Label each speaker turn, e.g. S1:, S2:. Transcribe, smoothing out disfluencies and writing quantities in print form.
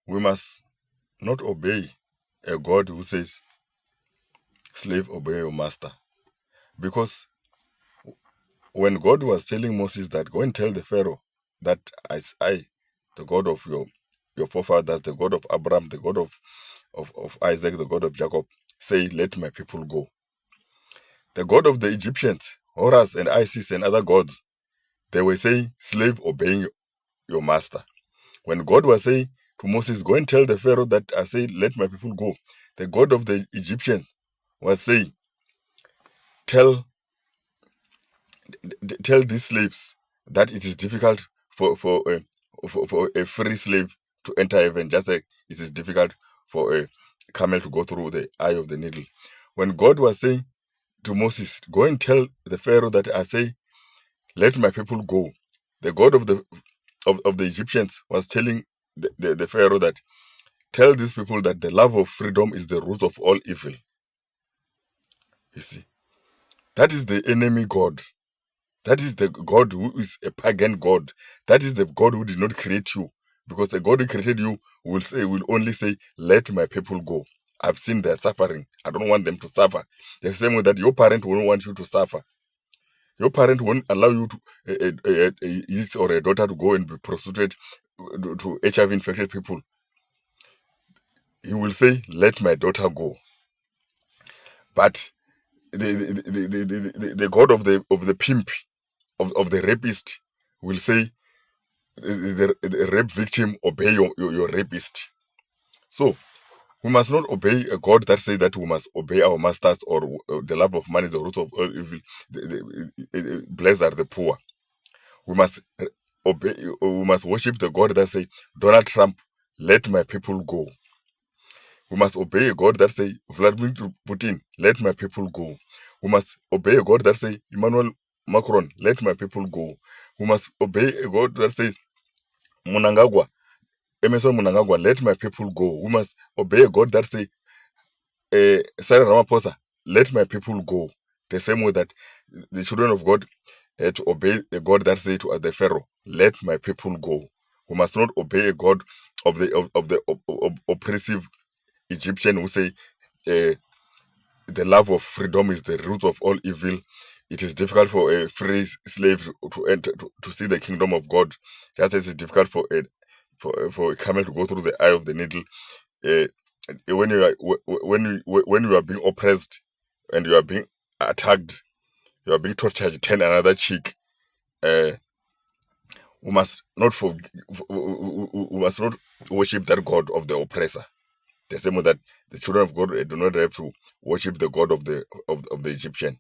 S1: we must not obey a God who says, slave, obey your master. Because when God was telling Moses that go and tell the Pharaoh that I the God of your forefathers, the God of Abraham, the God of Isaac, the God of Jacob, say, let my people go. The God of the Egyptians, Horus and Isis and other gods, they were saying, slave, obeying your master. When God was saying to Moses, go and tell the Pharaoh that I say, let my people go, the God of the Egyptians was saying, tell tell these slaves that it is difficult for a free slave to enter heaven, just like it is difficult for a camel to go through the eye of the needle. When God was saying to Moses, go and tell the Pharaoh that I say, let my people go, the God of the Egyptians was telling the Pharaoh that tell these people that the love of freedom is the root of all evil. You see, that is the enemy God. That is the God who is a pagan God. That is the God who did not create you. Because the God who created you will only say, let my people go. I've seen their suffering. I don't want them to suffer. The same way that your parent won't want you to suffer. Your parent won't allow you to his or a daughter to go and be prostituted to HIV infected people. He will say, let my daughter go. But the God of the pimp, of the rapist, will say, the rape victim, obey your rapist. So we must not obey a God that says that we must obey our masters, or the love of money, the root of all evil. Blessed are the poor. We must obey. We must worship the God that say, Donald Trump, let my people go. We must obey a God that say, Vladimir Putin, let my people go. We must obey a God that say, Emmanuel Macron, let my people go. We must obey a God that says, Munangagwa, Emerson Munangagwa, let my people go. We must obey a God that say, Sarah Ramaphosa, let my people go. The same way that the children of God had to obey a God that say to the Pharaoh, let my people go. We must not obey a God of the oppressive Egyptian who say, the love of freedom is the root of all evil. It is difficult for a free slave to enter to see the kingdom of God, just as it's difficult for a camel to go through the eye of the needle. Uh, when you are being oppressed and you are being attacked, you are being tortured, turn another cheek. Uh, we must not we must not worship that God of the oppressor. The same way that the children of God do not have to worship the God of the Egyptian.